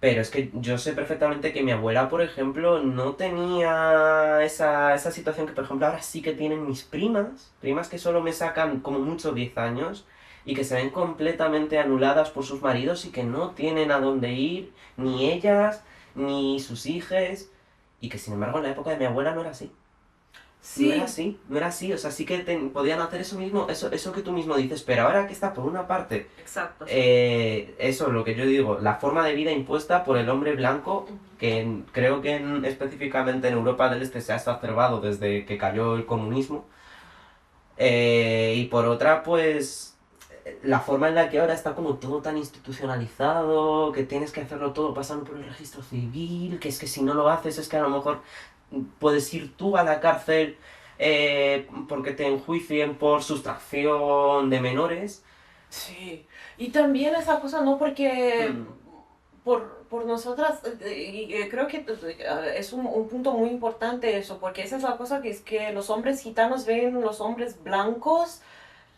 Pero es que yo sé perfectamente que mi abuela, por ejemplo, no tenía esa situación que, por ejemplo, ahora sí que tienen mis primas que solo me sacan como mucho 10 años y que se ven completamente anuladas por sus maridos y que no tienen a dónde ir, ni ellas, ni sus hijas, y que sin embargo en la época de mi abuela no era así. No era Sí, así, no era así, o sea, sí que podían hacer eso mismo, eso que tú mismo dices, pero ahora que está por una parte exacto, sí. eso es lo que yo digo, la forma de vida impuesta por el hombre blanco, que creo que específicamente en Europa del Este se ha exacerbado desde que cayó el comunismo, y por otra, pues, la forma en la que ahora está como todo tan institucionalizado, que tienes que hacerlo todo pasando por el registro civil, que es que si no lo haces es que a lo mejor puedes ir tú a la cárcel porque te enjuicien por sustracción de menores. Sí, y también esa cosa, ¿no? Porque Mm, por nosotras, creo que es un punto muy importante eso, porque esa es la cosa que es que los hombres gitanos ven los hombres blancos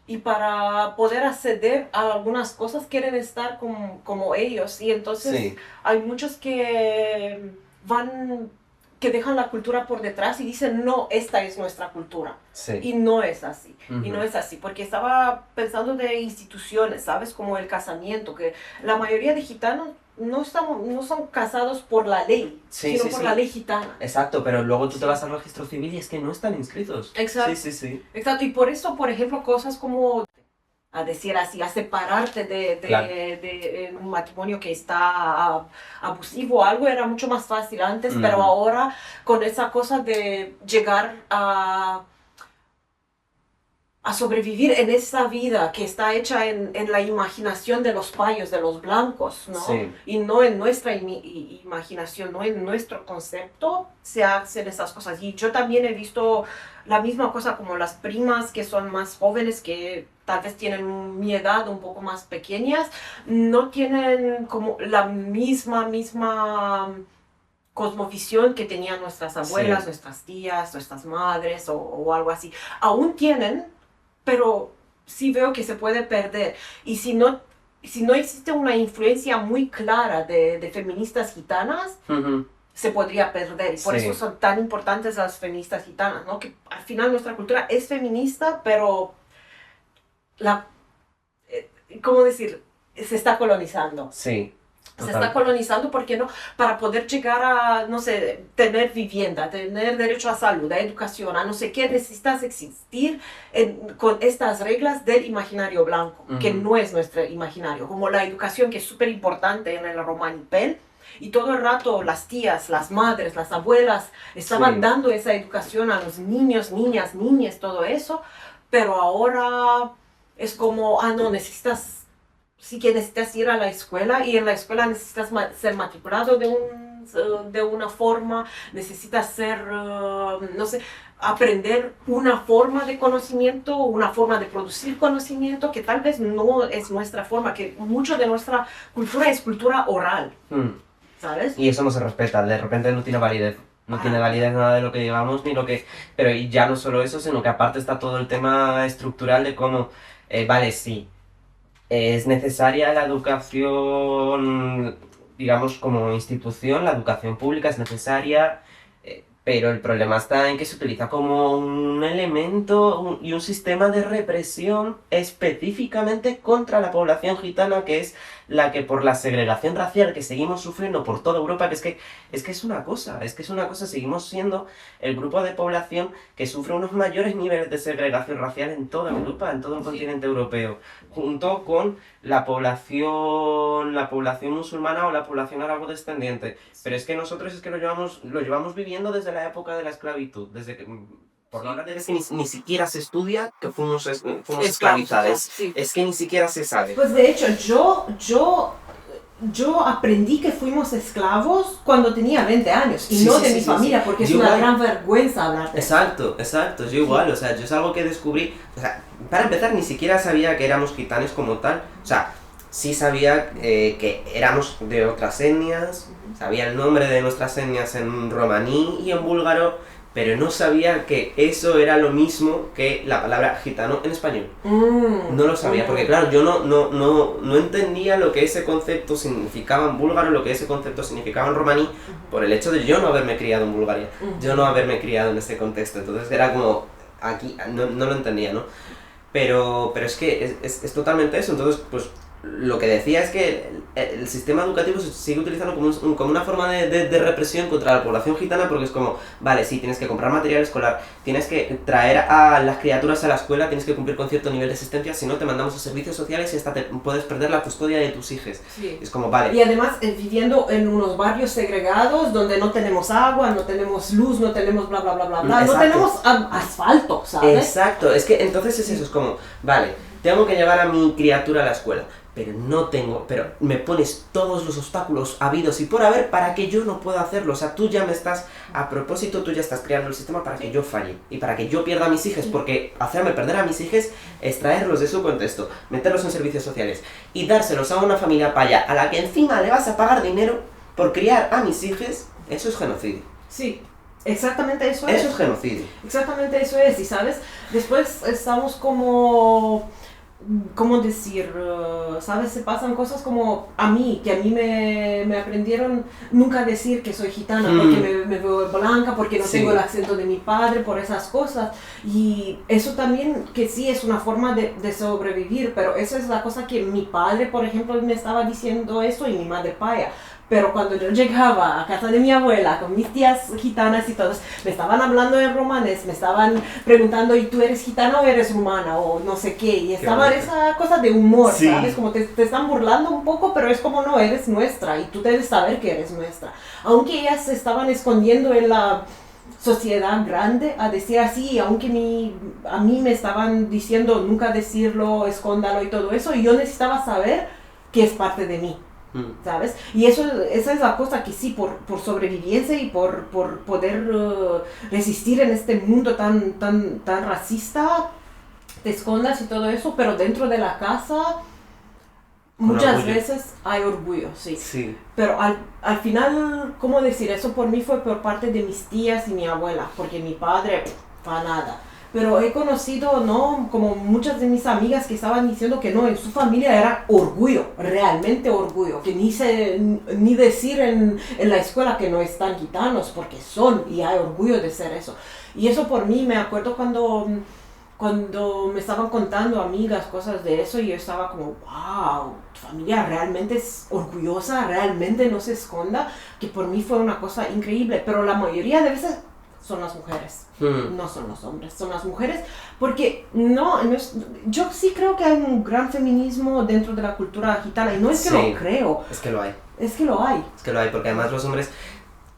y para poder acceder a algunas cosas quieren estar como ellos, y entonces sí. hay muchos que van, que dejan la cultura por detrás y dicen, no, esta es nuestra cultura. Sí. Y no es así, y no Ujú. es así, porque estaba pensando de instituciones, ¿sabes? Como el casamiento, que la mayoría de gitanos no son casados por la ley, Sí, sino sí, por la sí. ley gitana. Exacto, pero luego tú te Sí, vas al registro civil y es que no están inscritos. Sí, exacto. sí, sí. Exacto, y por eso, por ejemplo, cosas como a decir así, a separarte Claro. de un matrimonio que está abusivo o algo, era mucho más fácil antes, pero Mm, ahora con esa cosa de llegar a sobrevivir en esa vida que está hecha en la imaginación de los payos, de los blancos, ¿no? sí. Y no en nuestra imaginación, no en nuestro concepto, se hacen esas cosas. Y yo también he visto la misma cosa como las primas que son más jóvenes, que tal vez tienen mi edad, un poco más pequeñas, no tienen como la misma cosmovisión que tenían nuestras abuelas, Sí. nuestras tías, nuestras madres o algo así. Aún tienen, pero sí veo que se puede perder. Y si no existe una influencia muy clara de feministas gitanas, Ujú. se podría perder. Y por eso Sí. son tan importantes las feministas gitanas, ¿no? Que al final nuestra cultura es feminista, pero la, ¿cómo decir? Se está colonizando. Sí. Se está Total. colonizando, ¿por qué no? Para poder llegar a, no sé, tener vivienda, tener derecho a salud, a educación, a no sé qué, necesitas existir con estas reglas del imaginario blanco, que Ujú. no es nuestro imaginario, como la educación, que es súper importante en el Romanipel, y todo el rato las tías, las madres, las abuelas estaban Sí. dando esa educación a los niños, niñas, niñas, todo eso, pero ahora es como, ah, no, necesitas sí que necesitas ir a la escuela y en la escuela necesitas ser matriculado de una forma, necesitas ser, no sé, aprender una forma de conocimiento, una forma de producir conocimiento que tal vez no es nuestra forma, que mucho de nuestra cultura es cultura oral, Mm. ¿sabes? Y eso no se respeta, de repente no tiene validez. No tiene Para validez nada. nada de lo que digamos, ni lo que... Pero y ya no solo eso, sino que aparte está todo el tema estructural de cómo, vale, sí, es necesaria la educación, digamos, como institución, la educación pública es necesaria, pero el problema está en que se utiliza como un elemento y un sistema de represión específicamente contra la población gitana, que es la que por la segregación racial que seguimos sufriendo por toda Europa, que es una cosa, es que es una cosa, seguimos siendo el grupo de población que sufre unos mayores niveles de segregación racial en toda Europa, en todo el Sí. continente europeo, junto con la población musulmana o la población arabo-descendiente. Pero es que nosotros es que lo llevamos viviendo desde la época de la esclavitud, desde que, por no Sí. hablar de que ni siquiera se estudia que fuimos Esclavos, esclavizados. sí. Es que ni siquiera se sabe. Pues de hecho, yo aprendí que fuimos esclavos cuando tenía 20 años y Sí, no sí, de sí, mi sí, sí. familia, porque es Yo una igual. gran vergüenza hablar de eso. Exacto, exacto, yo Sí. igual, o sea, yo es algo que descubrí, o sea, para empezar ni siquiera sabía que éramos gitanos como tal, o sea, sí sabía que éramos de otras etnias, sabía el nombre de nuestras etnias en romaní y en búlgaro, pero no sabía que eso era lo mismo que la palabra gitano en español. No lo sabía, porque claro, yo no entendía lo que ese concepto significaba en búlgaro, lo que ese concepto significaba en romaní, por el hecho de yo no haberme criado en Bulgaria, yo no haberme criado en ese contexto. Entonces era como, aquí, no lo entendía, ¿no? Pero es que es totalmente eso. Entonces, pues lo que decía es que el sistema educativo se sigue utilizando como una forma de represión contra la población gitana, porque es como, vale, sí, tienes que comprar material escolar, tienes que traer a las criaturas a la escuela, tienes que cumplir con cierto nivel de existencia, si no te mandamos a servicios sociales y hasta te puedes perder la custodia de tus hijos. Sí. Es como, vale. Y además viviendo en unos barrios segregados donde no tenemos agua, no tenemos luz, no tenemos bla bla bla bla bla, no tenemos asfalto, ¿sabes? Exacto, es que entonces es eso, es como, vale, tengo que llevar a mi criatura a la escuela, pero me pones todos los obstáculos habidos y por haber para que yo no pueda hacerlo. O sea, tú ya me estás, a propósito, tú ya estás creando el sistema para que yo falle y para que yo pierda a mis hijos, porque hacerme perder a mis hijos es traerlos de su contexto, meterlos en servicios sociales y dárselos a una familia paya a la que encima le vas a pagar dinero por criar a mis hijos. Eso es genocidio. Sí. Exactamente eso es. Eso es genocidio. Exactamente eso es, y sabes, después estamos como, ¿cómo decir? ¿Sabes? Se pasan cosas como a mí me aprendieron nunca decir que soy gitana, porque me veo blanca, porque no tengo el acento de mi padre, por esas cosas. Y eso también, que sí es una forma de sobrevivir, pero esa es la cosa que mi padre, por ejemplo, me estaba diciendo eso y mi madre paya. Pero cuando yo llegaba a casa de mi abuela con mis tías gitanas y todos, me estaban hablando en romanes, me estaban preguntando, ¿y tú eres gitana o eres rumana? O no sé qué. Y estaba esa cosa de humor, sí. ¿Sabes? Como te están burlando un poco, pero es como, no, eres nuestra y tú debes saber que eres nuestra. Aunque ellas se estaban escondiendo en la sociedad grande a decir así, aunque a mí me estaban diciendo nunca decirlo, escóndalo y todo eso, y yo necesitaba saber que es parte de mí. ¿Sabes? Y esa es la cosa que sí, por sobrevivencia y por poder resistir en este mundo tan racista, te escondas y todo eso, pero dentro de la casa muchas veces hay orgullo, sí. Pero al final, ¿cómo decir? Eso por mí fue por parte de mis tías y mi abuela, porque mi padre, para nada. Pero he conocido, ¿no? Como muchas de mis amigas que estaban diciendo que no, en su familia era orgullo, realmente orgullo, que ni decir en la escuela que no están gitanos, porque son, y hay orgullo de ser eso. Y eso por mí, me acuerdo cuando me estaban contando amigas cosas de eso, y yo estaba como, wow, tu familia realmente es orgullosa, realmente no se esconda, que por mí fue una cosa increíble, pero la mayoría de veces son las mujeres, no son los hombres, son las mujeres, porque yo sí creo que hay un gran feminismo dentro de la cultura gitana, y no es que lo creo. Es que lo hay. Es que lo hay. Es que lo hay, porque además los hombres,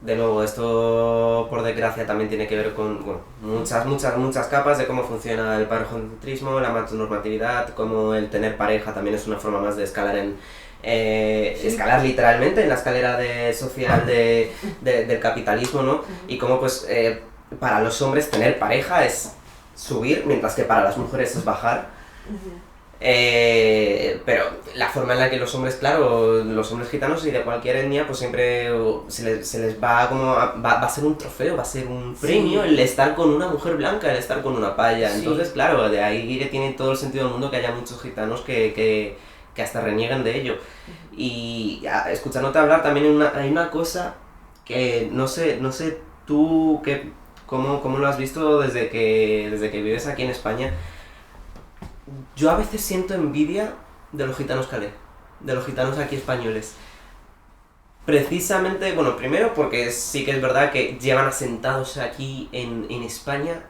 de nuevo, esto por desgracia también tiene que ver con muchas capas de cómo funciona el parejocentrismo, la machonormatividad, cómo el tener pareja también es una forma más de escalar escalar literalmente en la escalera social del capitalismo, ¿no? Y cómo pues para los hombres tener pareja es subir, mientras que para las mujeres es bajar. Pero la forma en la que los hombres, claro, los hombres gitanos y de cualquier etnia, pues siempre se les va como va a ser un trofeo, va a ser un premio el estar con una mujer blanca, el estar con una paya. Entonces, claro, de ahí que tiene todo el sentido del mundo que haya muchos gitanos que hasta reniegan de ello. Y escuchándote hablar también hay una cosa que no sé tú cómo lo has visto desde que vives aquí en España. Yo a veces siento envidia de los gitanos calé, de los gitanos aquí españoles. Precisamente, bueno, primero porque sí que es verdad que llevan asentados aquí en España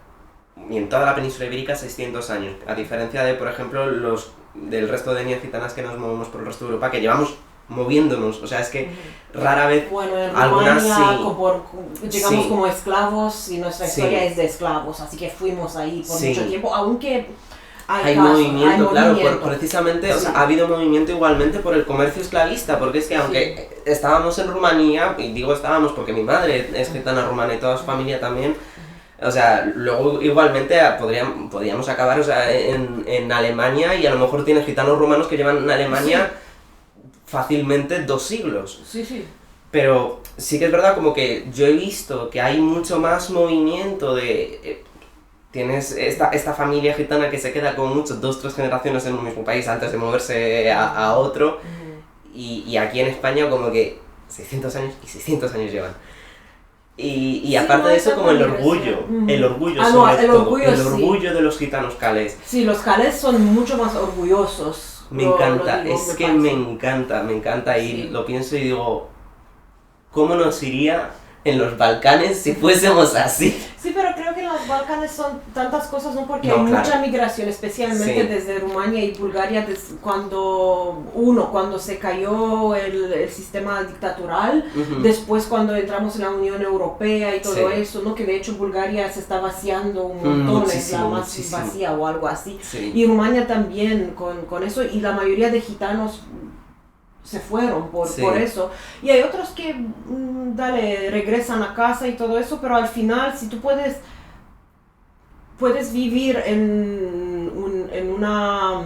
y en toda la península ibérica 600 años, a diferencia de, por ejemplo, del resto de etnias gitanas que nos movemos por el resto de Europa, que llevamos moviéndonos, o sea, es que rara vez, bueno, en algunas Rumania, llegamos como esclavos y nuestra historia es de esclavos, así que fuimos ahí por mucho tiempo, aunque hay movimiento, claro, precisamente, o sea, ha habido movimiento igualmente por el comercio esclavista, porque es que aunque estábamos en Rumanía, y digo estábamos porque mi madre es gitana rumana y toda su familia también, o sea, luego igualmente podríamos acabar, o sea, en Alemania, y a lo mejor tienes gitanos rumanos que llevan en Alemania fácilmente 2 siglos. Sí. Pero sí que es verdad como que yo he visto que hay mucho más movimiento de... tienes esta familia gitana que se queda con muchos, 2, 3 generaciones en un mismo país antes de moverse a otro. Y aquí en España como que 600 años y 600 años llevan. Y Sí, aparte no, de eso, esa como el migración. orgullo, el orgullo Ah, no, sobre el todo, orgullo, el sí. orgullo de los gitanos calés. Sí, los calés son mucho más orgullosos. Me lo encanta, digo, es me que parece. me encanta y Sí. lo pienso y digo, ¿cómo nos iría en los Balcanes si fuésemos así? Sí, pero creo que en los Balcanes son tantas cosas, ¿no? Porque No, hay claro. mucha migración, especialmente Sí. desde Rumania y Bulgaria, cuando se cayó el sistema dictatural, Ujú. después cuando entramos en la Unión Europea y todo Sí. eso, ¿no? Que de hecho Bulgaria se está vaciando un montón, es la Muchísimo, más muchísimo. vacía o algo así. Sí. Y Rumania también con eso, y la mayoría de gitanos se fueron Sí. por eso. Y hay otros que, regresan a casa y todo eso, pero al final, si tú puedes vivir en una...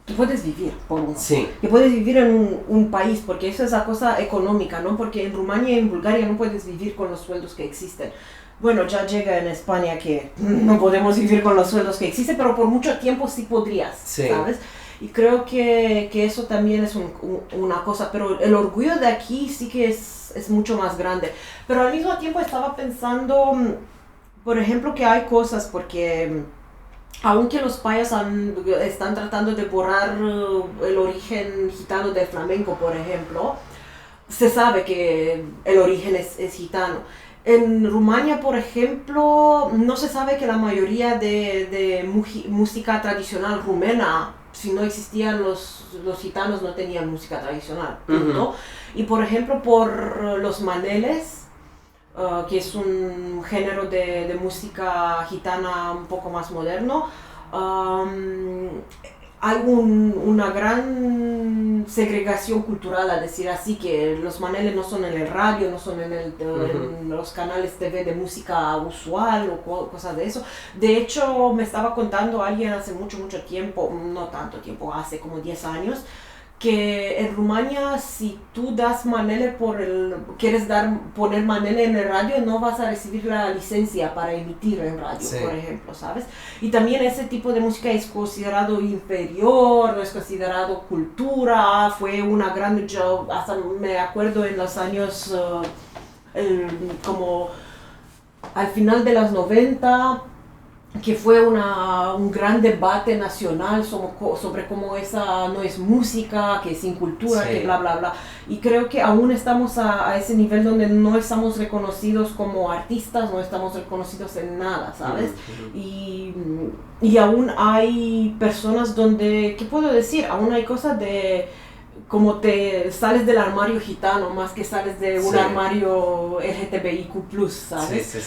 Tú puedes vivir, Sí. que puedes vivir en un país, porque eso es la cosa económica, ¿no? Porque en Rumania y en Bulgaria no puedes vivir con los sueldos que existen. Bueno, ya llega en España que no podemos vivir con los sueldos que existen, pero por mucho tiempo sí podrías, Sí. ¿sabes? Y creo que eso también es una cosa, pero el orgullo de aquí sí que es mucho más grande. Pero al mismo tiempo estaba pensando, por ejemplo, que hay cosas, porque aunque los payas están tratando de borrar el origen gitano del flamenco, por ejemplo, se sabe que el origen es gitano. En Rumania, por ejemplo, no se sabe que la mayoría de música tradicional rumena, si no existían los gitanos, no tenían música tradicional, punto. Ujú. Y por ejemplo, por los maneles, que es un género de música gitana un poco más moderno, hay una gran segregación cultural, a decir así, que los maneles no son en el radio, no son en los canales TV de música usual o cosas de eso. De hecho, me estaba contando alguien hace mucho tiempo, no tanto tiempo, hace como 10 años, que en Rumania, si tú das manele quieres poner manele en el radio, no vas a recibir la licencia para emitir en radio, Sí. por ejemplo, ¿sabes? Y también ese tipo de música es considerado inferior, no es considerado cultura, fue una gran... Yo hasta me acuerdo en los años como al final de los 90, que fue un gran debate nacional sobre cómo esa no es música, que es sin cultura, Sí. que bla, bla, bla. Y creo que aún estamos a ese nivel donde no estamos reconocidos como artistas, no estamos reconocidos en nada, ¿sabes? Ujú. Y aún hay personas donde, ¿qué puedo decir? Aún hay cosas de como te sales del armario gitano más que sales de un Sí. armario LGTBIQ+, ¿sabes? Sí, sí, sí.